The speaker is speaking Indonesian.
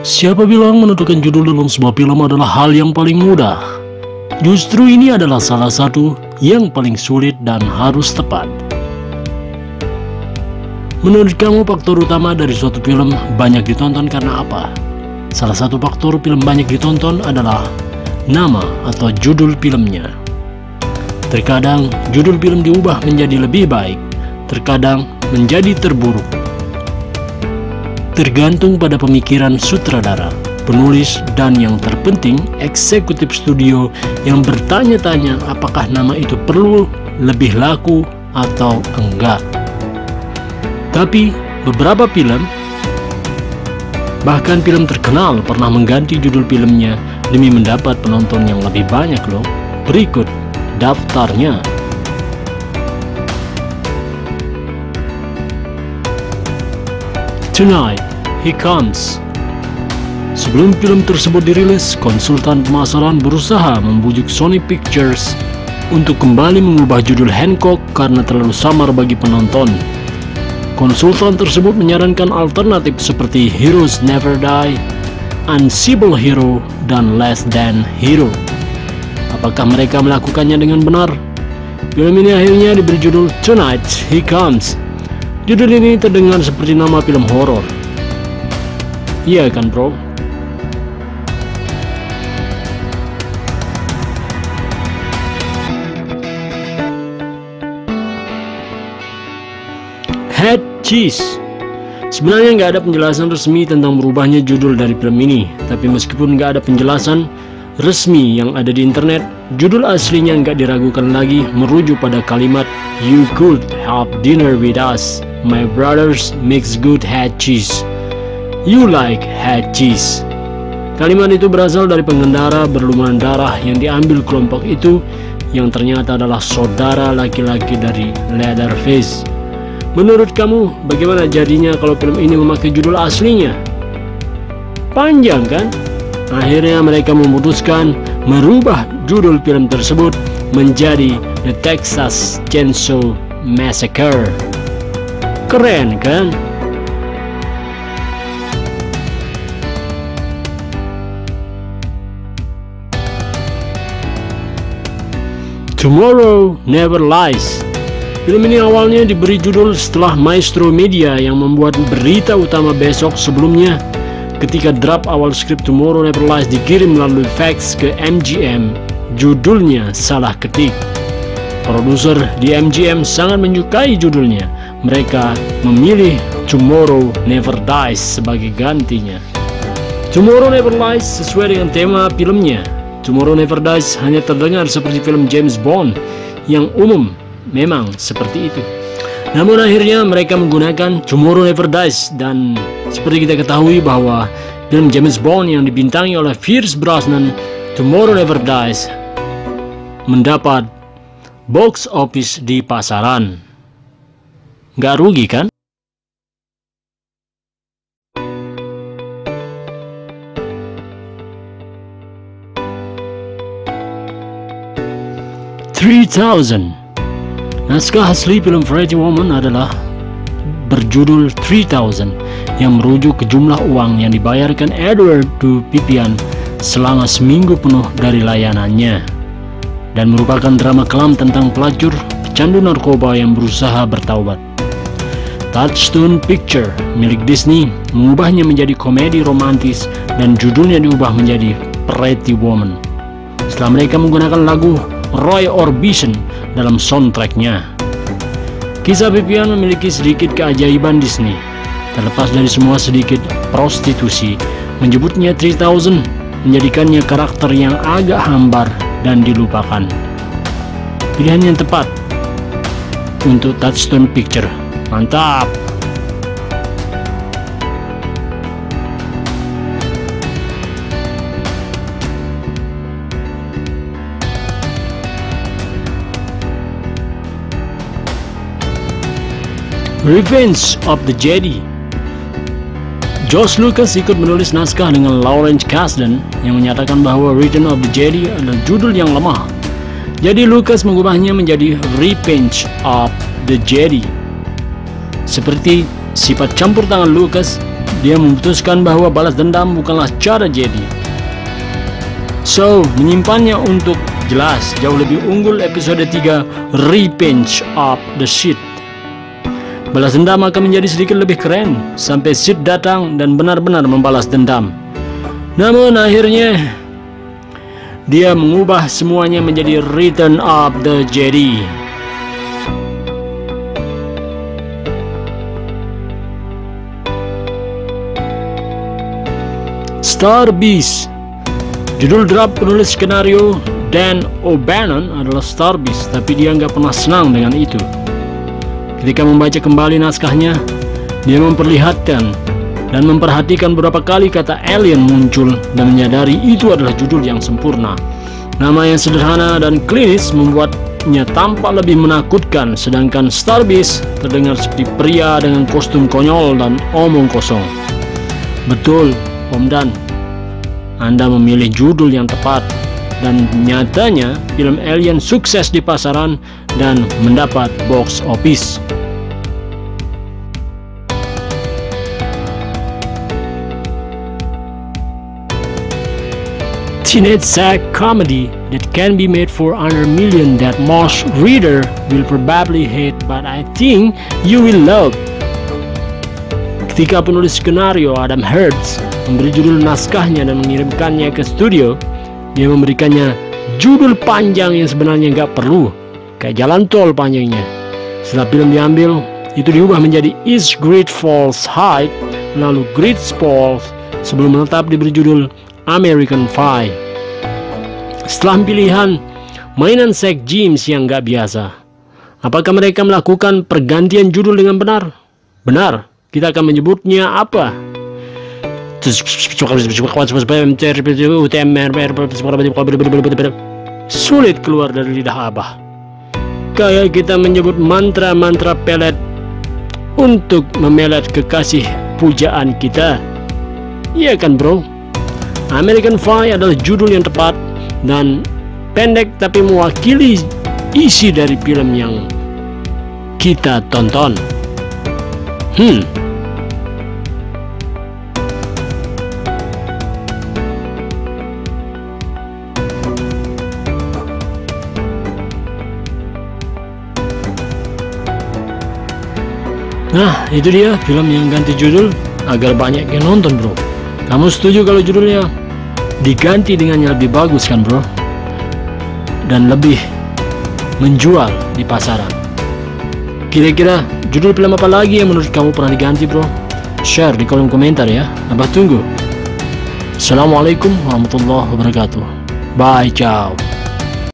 Siapa bilang menentukan judul dalam sebuah film adalah hal yang paling mudah? Justru ini adalah salah satu yang paling sulit dan harus tepat. Menurut kamu faktor utama dari suatu film banyak ditonton karena apa? Salah satu faktor film banyak ditonton adalah nama atau judul filmnya. Terkadang judul film diubah menjadi lebih baik, terkadang menjadi terburuk. Tergantung pada pemikiran sutradara, penulis, dan yang terpenting eksekutif studio yang bertanya-tanya apakah nama itu perlu lebih laku atau enggak. Tapi beberapa film, bahkan film terkenal, pernah mengganti judul filmnya demi mendapat penonton yang lebih banyak loh. Berikut daftarnya. Tonight, He Comes. Sebelum film tersebut dirilis, konsultan pemasaran berusaha membujuk Sony Pictures untuk kembali mengubah judul Hancock karena terlalu samar bagi penonton. Konsultan tersebut menyarankan alternatif seperti Heroes Never Die, Unsinkable Hero, dan Less Than Hero. Apakah mereka melakukannya dengan benar? Film ini akhirnya diberi judul Tonight, He Comes. Judul ini terdengar seperti nama film horor. Iya kan, bro? Head Cheese. Sebenarnya nggak ada penjelasan resmi tentang berubahnya judul dari film ini. Tapi meskipun nggak ada penjelasan resmi yang ada di internet, judul aslinya nggak diragukan lagi merujuk pada kalimat "You could have dinner with us. My brothers makes good head cheese. You like head cheese." Kalimat itu berasal dari pengendara berlumuran darah yang diambil kelompok itu yang ternyata adalah saudara laki-laki dari Leatherface. Menurut kamu, bagaimana jadinya kalau film ini memakai judul aslinya? Panjang kan? Akhirnya mereka memutuskan merubah judul film tersebut menjadi The Texas Chainsaw Massacre. Keren kan? Tomorrow Never Lies. Film ini awalnya diberi judul setelah Maestro Media yang membuat berita utama besok sebelumnya ketika draft awal skrip Tomorrow Never Lies dikirim melalui fax ke MGM. Judulnya salah ketik. Produser di MGM sangat menyukai judulnya. Mereka memilih Tomorrow Never Dies sebagai gantinya. Tomorrow Never Lies sesuai dengan tema filmnya. Tomorrow Never Dies hanya terdengar seperti film James Bond yang umum, memang seperti itu. Namun akhirnya mereka menggunakan Tomorrow Never Dies, dan seperti kita ketahui bahwa film James Bond yang dibintangi oleh Pierce Brosnan, Tomorrow Never Dies, mendapat box office di pasaran. Nggak rugi kan? Naskah asli film Pretty Woman adalah berjudul 3000 yang merujuk ke jumlah uang yang dibayarkan Edward to Vivian selama seminggu penuh dari layanannya, dan merupakan drama kelam tentang pelacur pecandu narkoba yang berusaha bertaubat. Touchstone Picture milik Disney mengubahnya menjadi komedi romantis dan judulnya diubah menjadi Pretty Woman setelah mereka menggunakan lagu Roy Orbison dalam soundtracknya. Kisah Vivian memiliki sedikit keajaiban Disney. Terlepas dari semua sedikit prostitusi, menyebutnya 3000 menjadikannya karakter yang agak hambar dan dilupakan. Pilihan yang tepat untuk Touchstone Picture. Mantap! Revenge of the Jedi. George Lucas ikut menulis naskah dengan Lawrence Kasdan yang menyatakan bahwa Return of the Jedi adalah judul yang lemah. Jadi Lucas mengubahnya menjadi Revenge of the Jedi. Seperti sifat campur tangan Lucas, dia memutuskan bahwa balas dendam bukanlah cara Jedi. So, menyimpannya untuk jelas jauh lebih unggul episode 3 Revenge of the Sith. Balas dendam akan menjadi sedikit lebih keren sampai Sith datang dan benar-benar membalas dendam. Namun akhirnya dia mengubah semuanya menjadi Return of the Jedi. Star Beast. Judul drop penulis skenario Dan O'Bannon adalah Star Beast, tapi dia nggak pernah senang dengan itu. Ketika membaca kembali naskahnya, dia memperlihatkan dan memperhatikan beberapa kali kata alien muncul dan menyadari itu adalah judul yang sempurna. Nama yang sederhana dan klinis membuatnya tampak lebih menakutkan, sedangkan Star Beast terdengar seperti pria dengan kostum konyol dan omong kosong. Betul, Om Dan, Anda memilih judul yang tepat, dan nyatanya film Alien sukses di pasaran dan mendapat box office. Teenage sack comedy that can be made for under $1 million that most reader will probably hate, but I think you will love. Ketika penulis skenario Adam Hertz memberi judul naskahnya dan mengirimkannya ke studio, dia memberikannya judul panjang yang sebenarnya nggak perlu, kayak jalan tol panjangnya. Setelah film diambil, itu diubah menjadi Is Great Falls Height, lalu Great Falls, sebelum menetap diberi judul American Pie. Setelah pilihan mainan Zack James yang nggak biasa, apakah mereka melakukan pergantian judul dengan benar? Benar, kita akan menyebutnya apa? Sulit keluar dari lidah Abah. Kayak kita menyebut mantra-mantra pelet untuk memelet kekasih pujaan kita. Iya kan bro? American Pie adalah judul yang tepat dan pendek tapi mewakili isi dari film yang kita tonton. Nah, itu dia film yang ganti judul agar banyak yang nonton bro. Kamu setuju kalau judulnya diganti dengan yang lebih bagus kan bro? Dan lebih menjual di pasaran. Kira-kira judul film apa lagi yang menurut kamu pernah diganti bro? Share di kolom komentar ya. Abah tunggu. Assalamualaikum warahmatullahi wabarakatuh. Bye, ciao.